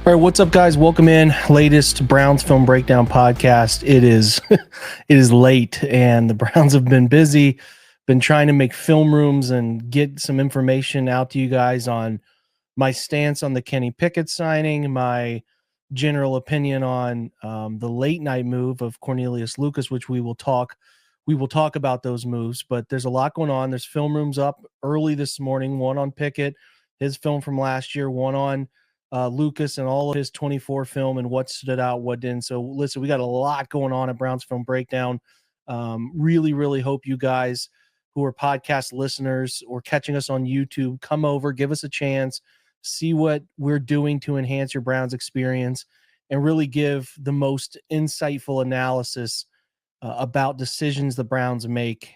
All right, what's up, guys? Welcome in. Latest Browns film breakdown podcast. It is it is late, and the Browns have been busy, been trying to make film rooms and get some information out to you guys on my stance on the Kenny Pickett signing, my general opinion on the late night move of Cornelius Lucas, which we will talk about those moves. But there's a lot going on. There's film rooms up early this morning. One on Pickett, his film from last year. One on Lucas and all of his 24 film and what stood out, what didn't. So listen, we got a lot going on at Browns Film Breakdown. Really hope you guys who are podcast listeners or catching us on YouTube, come over, give us a chance, see what we're doing to enhance your Browns experience, and really give the most insightful analysis about decisions the Browns make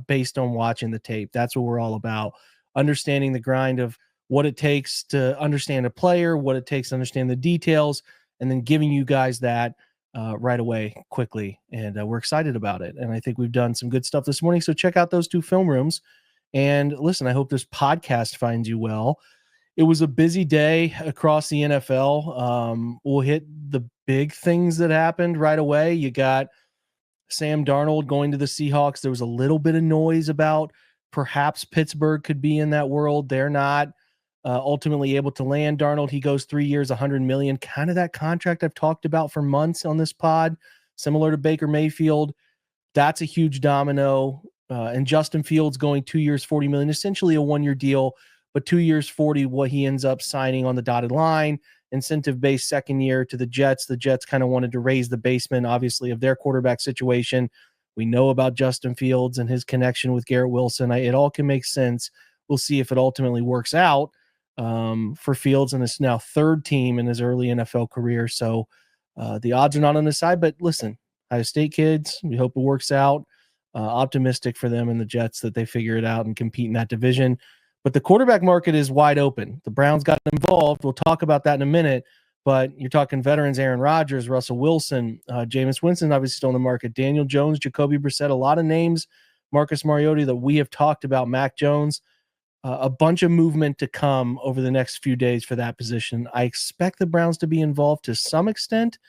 based on watching the tape. That's what we're all about. Understanding the grind of what it takes to understand a player, what it takes to understand the details, and then giving you guys that right away, quickly. And we're excited about it. And I think we've done some good stuff this morning. So check out those two film rooms. And listen, I hope this podcast finds you well. It was a busy day across the NFL. We'll hit the big things that happened right away. You got Sam Darnold going to the Seahawks. There was a little bit of noise about perhaps Pittsburgh could be in that world. They're not. Ultimately able to land Darnold. He goes 3 years, $100 million, kind of that contract I've talked about for months on this pod, similar to Baker Mayfield. That's a huge domino. And Justin Fields going 2 years, $40 million, essentially a 1 year deal, but 2 years, 40, what he ends up signing on the dotted line, incentive-based second year to the Jets. The Jets kind of wanted to raise the basement, obviously, of their quarterback situation. We know about Justin Fields and his connection with Garrett Wilson. It all can make sense. We'll see if it ultimately works out for Fields and his now third team in his early NFL career. So the odds are not on his side, but listen, Ohio State kids, we hope it works out. Optimistic for them and the Jets that they figure it out and compete in that division. But the quarterback market is wide open. The Browns got involved. We'll talk about that in a minute, but you're talking veterans, Aaron Rodgers, Russell Wilson, Jameis Winston, obviously still in the market, Daniel Jones, Jacoby Brissett, a lot of names, Marcus Mariota that we have talked about, Mac Jones. A bunch of movement to come over the next few days for that position. I expect the Browns to be involved to some extent,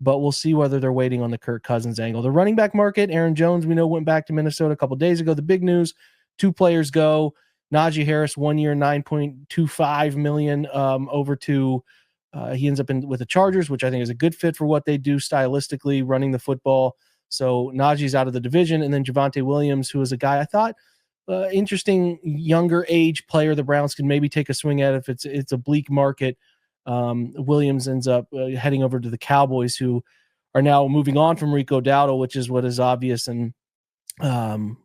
but we'll see whether they're waiting on the Kirk Cousins angle. The running back market, Aaron Jones, we know, went back to Minnesota a couple days ago. The big news, two players go. Najee Harris, 1 year, $9.25 million over to he ends up with the Chargers, which I think is a good fit for what they do stylistically, running the football. So Najee's out of the division. And then Javonte Williams, who is a guy I thought interesting younger age player the Browns can maybe take a swing at if it's a bleak market. Williams ends up heading over to the Cowboys, who are now moving on from Rico Dowdle, which is what is obvious, and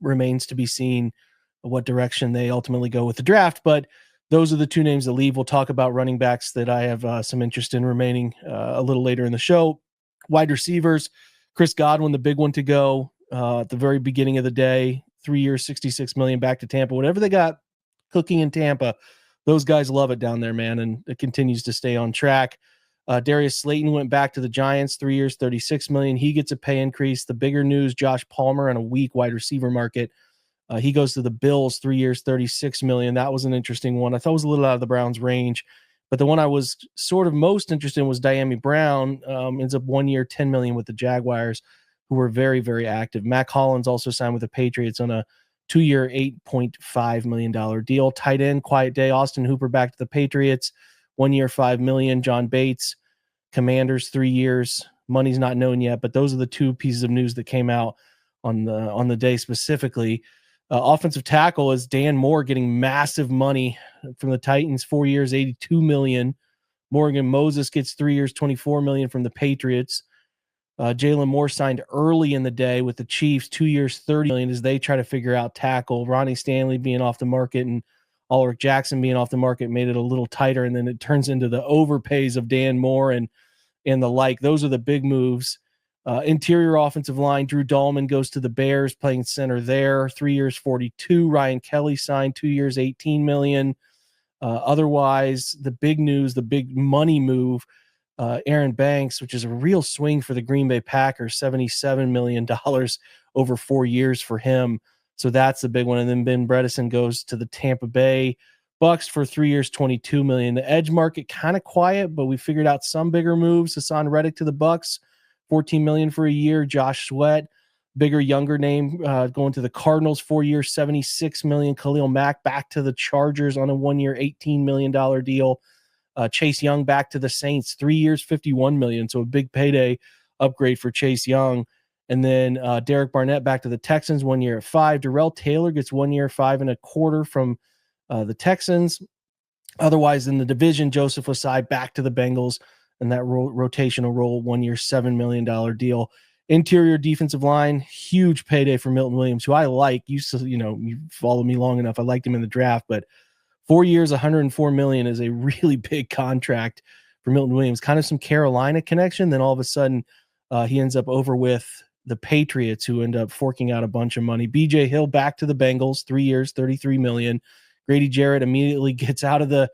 remains to be seen what direction they ultimately go with the draft. But those are the two names that leave. We'll talk about running backs that I have some interest in remaining a little later in the show. Wide receivers, Chris Godwin, the big one to go at the very beginning of the day. 3 years, $66 million back to Tampa. Whatever they got cooking in Tampa, those guys love it down there, man, and it continues to stay on track. Darius Slayton went back to the Giants, 3 years, $36 million. He gets a pay increase. The bigger news, Josh Palmer on a weak wide receiver market. He goes to the Bills, 3 years, $36 million. That was an interesting one. I thought it was a little out of the Browns' range, but the one I was sort of most interested in was Diami Brown. Ends up 1 year, $10 million with the Jaguars, who were very, very active. Mac Hollins also signed with the Patriots on a 2 year, $8.5 million deal. Tight end, quiet day. Austin Hooper back to the Patriots, 1 year, $5 million. John Bates, Commanders, 3 years. Money's not known yet, but those are the two pieces of news that came out on the day specifically. Offensive tackle is Dan Moore getting massive money from the Titans, 4 years, $82 million. Morgan Moses gets 3 years, $24 million from the Patriots. Jalen Moore signed early in the day with the Chiefs, 2 years, $30 million, as they try to figure out tackle. Ronnie Stanley being off the market and Ulrich Jackson being off the market made it a little tighter, and then it turns into the overpays of Dan Moore and the like. Those are the big moves. Interior offensive line, Drew Dahlman goes to the Bears, playing center there, 3 years, $42. Ryan Kelly signed 2 years, $18 million. Otherwise, the big news, the big money move, Aaron Banks, which is a real swing for the Green Bay Packers, $77 million over 4 years for him. So that's the big one. And then Ben Bredesen goes to the Tampa Bay Bucks for 3 years, $22 million. The edge market kind of quiet, but we figured out some bigger moves. Hassan Reddick to the Bucks, $14 million for a year. Josh Sweat, bigger, younger name, going to the Cardinals, 4 years, $76 million. Khalil Mack back to the Chargers on a 1 year, $18 million deal. Chase Young back to the Saints, 3 years, $51 million. So a big payday upgrade for Chase Young. And then Derek Barnett back to the Texans, 1 year at $5 million. Darrell Taylor gets 1 year, $5.25 million from the Texans. Otherwise, in the division, Joseph Ossai back to the Bengals and that rotational role, 1 year, $7 million deal. Interior defensive line, huge payday for Milton Williams, who I like. You followed me long enough. I liked him in the draft, but 4 years, $104 million is a really big contract for Milton Williams. Kind of some Carolina connection. Then all of a sudden, he ends up over with the Patriots, who end up forking out a bunch of money. BJ Hill back to the Bengals, 3 years, $33 million. Grady Jarrett immediately gets out of the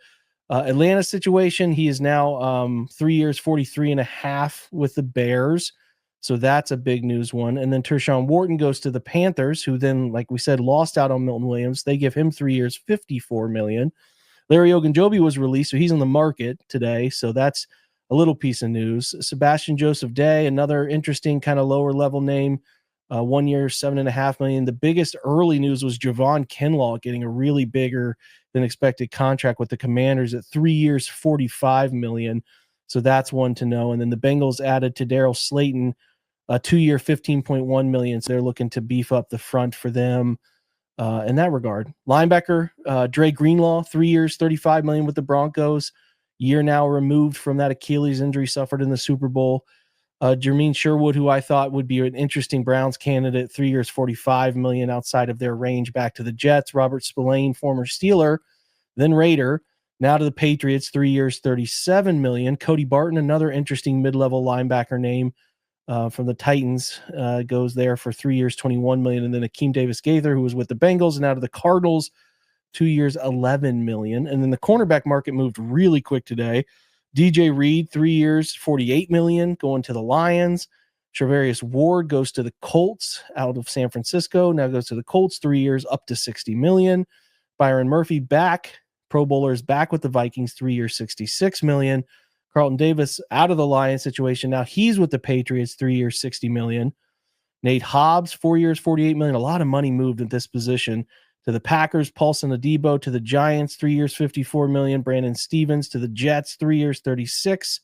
Atlanta situation. He is now 3 years, 43.5 with the Bears. So that's a big news one. And then Tershawn Wharton goes to the Panthers, who then, like we said, lost out on Milton Williams. They give him 3 years, $54 million. Larry Ogunjobi was released, so he's on the market today. So that's a little piece of news. Sebastian Joseph Day, another interesting kind of lower level name, 1 year, $7.5 million. The biggest early news was Javon Kinlaw getting a really bigger than expected contract with the Commanders at 3 years, $45 million. So that's one to know. And then the Bengals added to Daryl Slayton, a 2 year, $15.1 million. So they're looking to beef up the front for them in that regard. Linebacker, Dre Greenlaw, 3 years, $35 million with the Broncos. Year now removed from that Achilles injury suffered in the Super Bowl. Jermaine Sherwood, who I thought would be an interesting Browns candidate, 3 years, $45 million outside of their range, back to the Jets. Robert Spillane, former Steeler, then Raider, now to the Patriots, 3 years, $37 million. Cody Barton, another interesting mid-level linebacker name from the Titans, goes there for 3 years, $21 million. And then Akeem Davis-Gaither, who was with the Bengals and now to the Cardinals, 2 years, $11 million. And then the cornerback market moved really quick today. DJ Reed, 3 years, $48 million, going to the Lions. Travarius Ward goes to the Colts out of San Francisco. Now goes to the Colts, 3 years, up to $60 million. Byron Murphy back. Pro Bowler is back with the Vikings, 3 years, $66 million. Carlton Davis out of the Lions situation. Now he's with the Patriots, 3 years, $60 million. Nate Hobbs, 4 years, $48 million. A lot of money moved at this position. To the Packers, Paulson Adebo. To the Giants, 3 years, $54 million. Brandon Stevens to the Jets, 3 years, $36.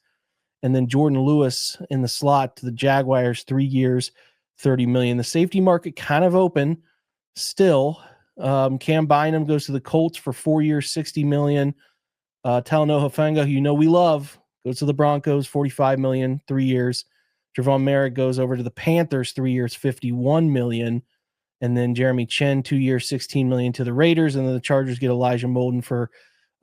And then Jordan Lewis in the slot to the Jaguars, 3 years, $30 million. The safety market kind of open still. Cam Bynum goes to the Colts for 4 years, $60 million. Talanoa Hufanga, who we love, goes to the Broncos, $45 million, 3 years. Javon Merrick goes over to the Panthers, 3 years, $51 million. And then Jeremy Chen, 2 years, $16 million to the Raiders. And then the Chargers get Elijah Molden for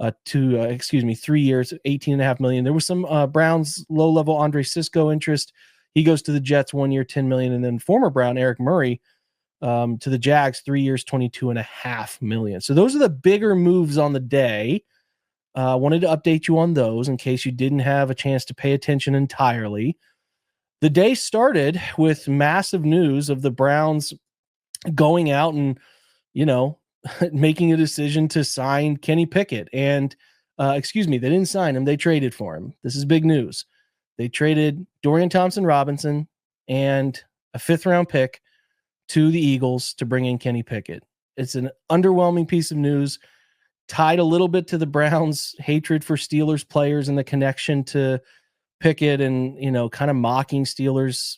3 years, $18.5 million. There was some Browns low-level Andre Sisco interest. He goes to the Jets, 1 year, $10 million. And then former Brown Eric Murray to the Jags, 3 years, $22.5 million. So those are the bigger moves on the day. I wanted to update you on those in case you didn't have a chance to pay attention entirely. The day started with massive news of the Browns going out and, making a decision to sign Kenny Pickett. And, they didn't sign him. They traded for him. This is big news. They traded Dorian Thompson-Robinson and a 5th-round pick to the Eagles to bring in Kenny Pickett. It's an underwhelming piece of news, tied a little bit to the Browns' hatred for Steelers players and the connection to Pickett and, kind of mocking Steelers,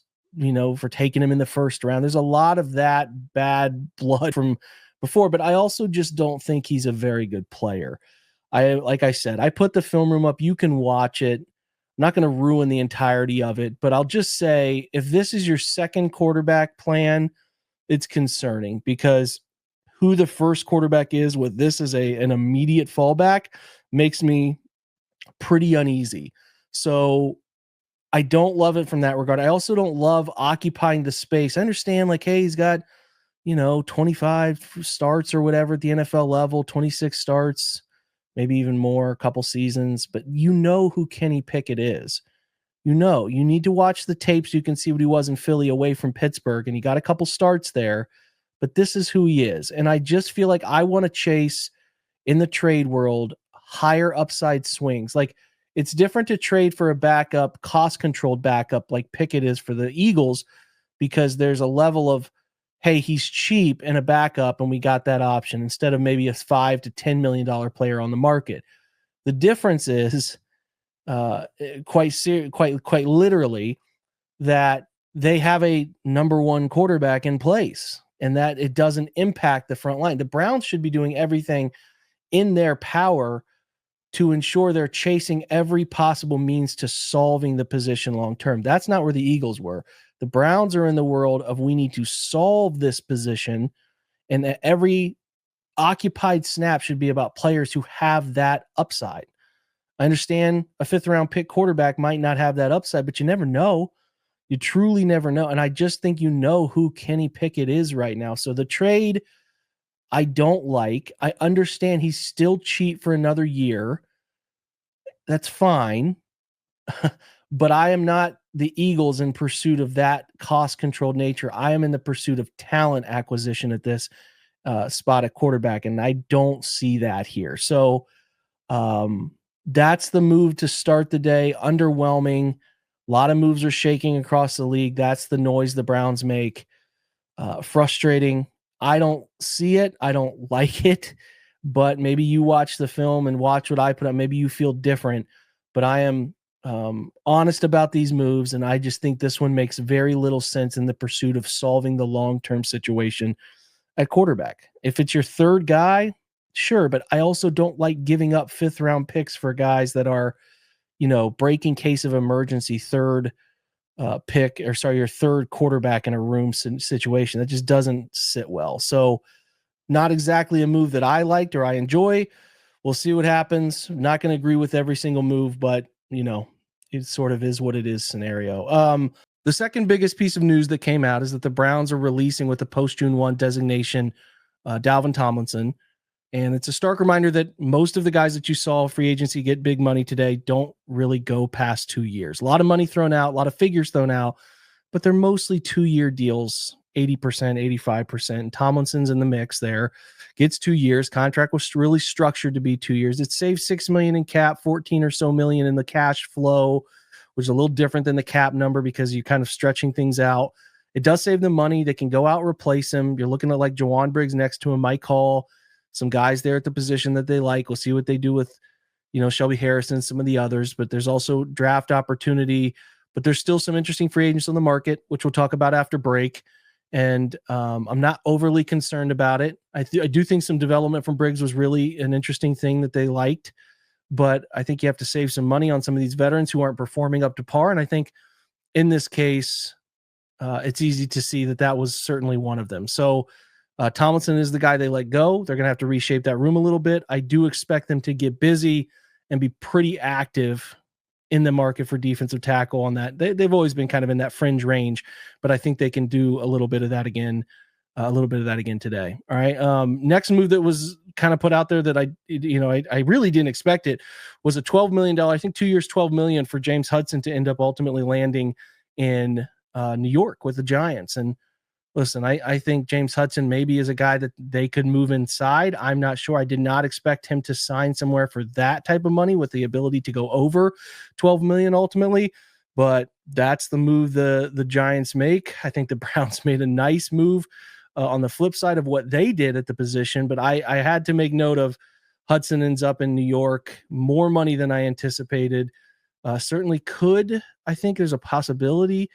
for taking him in the first round. There's a lot of that bad blood from before, but I also just don't think he's a very good player. Like I said, I put the film room up. You can watch it. I'm not going to ruin the entirety of it, but I'll just say, if this is your second quarterback plan, it's concerning, because who the first quarterback is with this as an immediate fallback makes me pretty uneasy. So I don't love it from that regard. I also don't love occupying the space. I understand, hey, he's got, 25 starts or whatever at the NFL level, 26 starts, maybe even more, a couple seasons, but who Kenny Pickett is. You need to watch the tapes. You can see what he was in Philly away from Pittsburgh, and he got a couple starts there, but this is who he is. And I just feel like I want to chase in the trade world, higher upside swings. Like, it's different to trade for a backup, cost controlled backup like Pickett is for the Eagles, because there's a level of, hey, he's cheap and a backup, and we got that option instead of maybe a $5 to $10 million player on the market. The difference is quite literally that they have a number one quarterback in place, and that it doesn't impact the front line. The Browns should be doing everything in their power to ensure they're chasing every possible means to solving the position long term. That's not where the Eagles were. The Browns are in the world of, we need to solve this position, and that every occupied snap should be about players who have that upside. I understand a 5th round pick quarterback might not have that upside, but you never know. You truly never know. And I just think who Kenny Pickett is right now. So the trade, I don't like. I understand he's still cheap for another year. That's fine. But I am not the Eagles in pursuit of that cost-controlled nature. I am in the pursuit of talent acquisition at this spot at quarterback, and I don't see that here. So that's the move to start the day. Underwhelming. A lot of moves are shaking across the league. That's the noise the Browns make. Frustrating. I don't see it. I don't like it. But maybe you watch the film and watch what I put up. Maybe you feel different. But I am honest about these moves, and I just think this one makes very little sense in the pursuit of solving the long-term situation at quarterback. If it's your third guy, sure, but I also don't like giving up 5th round picks for guys that are, breaking case of emergency third your third quarterback in a room situation. That just doesn't sit well. So not exactly a move that I liked or I enjoy. We'll see what happens. I'm not going to agree with every single move, but it sort of is what it is scenario. The second biggest piece of news that came out is that the Browns are releasing, with the post June 1 designation, Dalvin Tomlinson. And it's a stark reminder that most of the guys that you saw free agency get big money today don't really go past 2 years. A lot of money thrown out, a lot of figures thrown out, but they're mostly 2-year deals, 80%, 85%. And Tomlinson's in the mix there. Gets 2 years. Contract was really structured to be 2 years. It saves $6 million in cap, 14 or so million in the cash flow, which is a little different than the cap number because you're kind of stretching things out. It does save them money. They can go out and replace him. You're looking at like Jawan Briggs next to him, Mike Hall, some guys there at the position that they like. We'll see what they do with, Shelby Harrison, some of the others, but there's also draft opportunity, but there's still some interesting free agents on the market, which we'll talk about after break. And I'm not overly concerned about it. I do think some development from Briggs was really an interesting thing that they liked, but I think you have to save some money on some of these veterans who aren't performing up to par. And I think in this case, it's easy to see that was certainly one of them. So Tomlinson is the guy they let go. They're going to have to reshape that room a little bit. I do expect them to get busy and be pretty active in the market for defensive tackle on that. They've always been kind of in that fringe range, but I think they can do a little bit of that again today. All right. Next move that was kind of put out there that I really didn't expect it was a $12 million, I think 2 years, $12 million for James Hudson to end up ultimately landing in New York with the Giants. And listen, I think James Hudson maybe is a guy that they could move inside. I'm not sure. I did not expect him to sign somewhere for that type of money with the ability to go over 12 million ultimately, but that's the move the Giants make. I think the Browns made a nice move on the flip side of what they did at the position, but I had to make note of Hudson ends up in New York, more money than I anticipated. Certainly could. I think there's a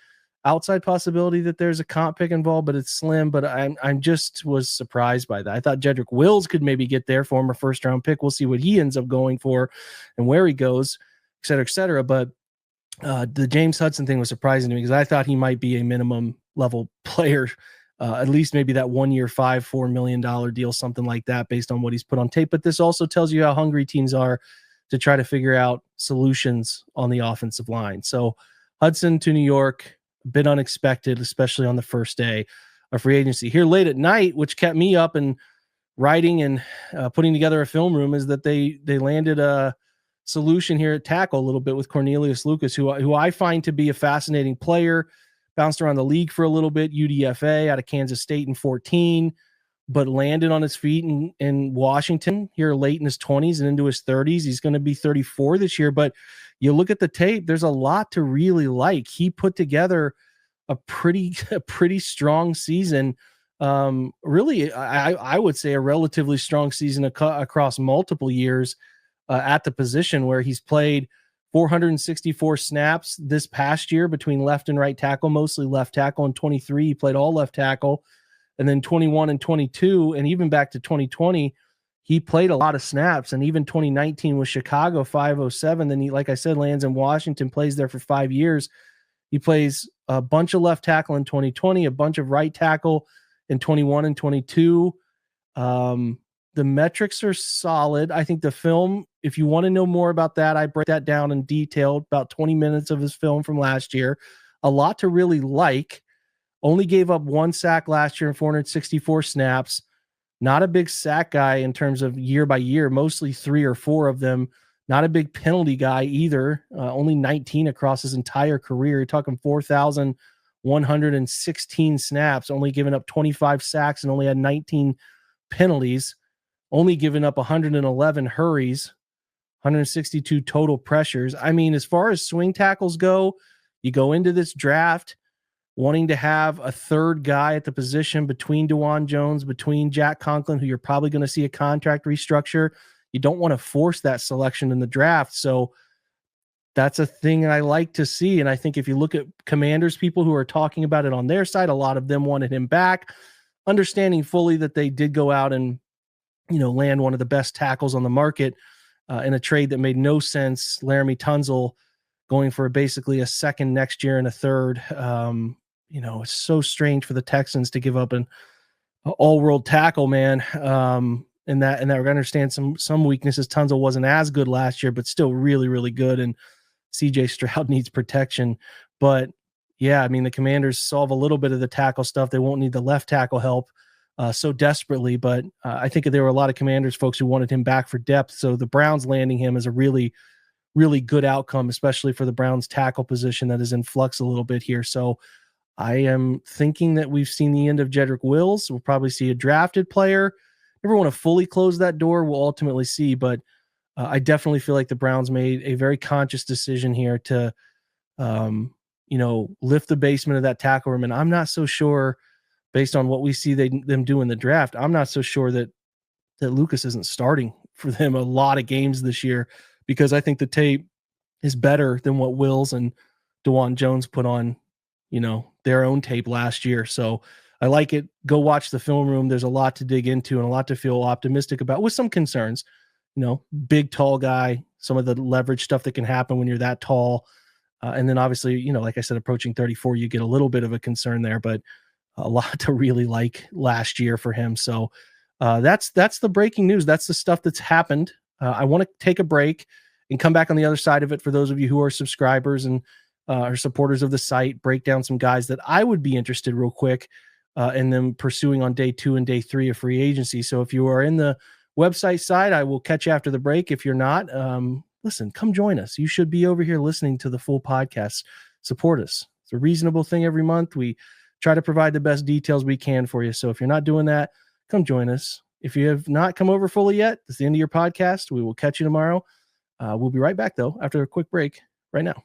outside possibility that there's a comp pick involved, but it's slim. But I'm just was surprised by that. I thought Jedrick Wills could maybe get there, former 1st round pick. We'll see what he ends up going for and where he goes, et cetera, et cetera. But the James Hudson thing was surprising to me because I thought he might be a minimum level player, at least maybe that 1 year, $4 million deal, something like that, based on what he's put on tape. But this also tells you how hungry teams are to try to figure out solutions on the offensive line. So Hudson to New York, a bit unexpected, especially on the first day of free agency. Here late at night, which kept me up and writing and putting together a film room, is that they landed a solution here at tackle a little bit with Cornelius Lucas, who I find to be a fascinating player. Bounced around the league for a little bit, UDFA out of Kansas State in 14. but landed on his feet in Washington here late in his 20s and into his 30s. He's going to be 34 this year, but you look at the tape, there's a lot to really like. He put together a pretty strong season. Really, I would say a relatively strong season across multiple years at the position, where he's played 464 snaps this past year between left and right tackle, mostly left tackle. In 23, he played all left tackle. And then 21 and 22, and even back to 2020, he played a lot of snaps. And even 2019 with Chicago, 507. Then he, like I said, lands in Washington, plays there for 5 years. He plays a bunch of left tackle in 2020, a bunch of right tackle in 21 and 22. The metrics are solid. I think the film, if you want to know more about that, I break that down in detail, about 20 minutes of his film from last year. A lot to really like. Only gave up 1 sack last year in 464 snaps. Not a big sack guy in terms of year by year, mostly 3 or 4 of them. Not a big penalty guy either. Only 19 across his entire career. You're talking 4,116 snaps, only giving up 25 sacks and only had 19 penalties. Only giving up 111 hurries, 162 total pressures. I mean, as far as swing tackles go, you go into this draft wanting to have a third guy at the position between DeJuan Jones, between Jack Conklin, who you're probably going to see a contract restructure. You don't want to force that selection in the draft. So that's a thing I like to see. And I think if you look at Commanders, people who are talking about it on their side, a lot of them wanted him back, understanding fully that they did go out and, land one of the best tackles on the market in a trade that made no sense. Laramie Tunsil going for basically a second next year and a third. It's so strange for the Texans to give up an all-world tackle, man. And that we're gonna understand some weaknesses. Tunsil wasn't as good last year, but still really, really good. And CJ Stroud needs protection. But yeah, I mean, the Commanders solve a little bit of the tackle stuff. They won't need the left tackle help so desperately. But I think there were a lot of Commanders folks who wanted him back for depth. So the Browns landing him is a really, really good outcome, especially for the Browns tackle position that is in flux a little bit here. So I am thinking that we've seen the end of Jedrick Wills. We'll probably see a drafted player. Never want to fully close that door. We'll ultimately see, but I definitely feel like the Browns made a very conscious decision here to, lift the basement of that tackle room. And I'm not so sure, based on what we see them do in the draft, I'm not so sure that Lucas isn't starting for them a lot of games this year, because I think the tape is better than what Wills and DeJuan Jones put on, their own tape last year. So I like it. Go watch the film room. There's a lot to dig into and a lot to feel optimistic about, with some concerns. Big, tall guy, some of the leverage stuff that can happen when you're that tall. And then obviously, like I said, approaching 34, you get a little bit of a concern there, but a lot to really like last year for him. So that's the breaking news. That's the stuff that's happened. I want to take a break and come back on the other side of it for those of you who are subscribers and are supporters of the site, break down some guys that I would be interested real quick in them pursuing on day 2 and day 3 of free agency. So if you are in the website side, I will catch you after the break. If you're not, listen, come join us. You should be over here listening to the full podcast. Support us. It's a reasonable thing every month. We try to provide the best details we can for you. So if you're not doing that, come join us. If you have not come over fully yet, it's the end of your podcast. We will catch you tomorrow. We'll be right back, though, after a quick break right now.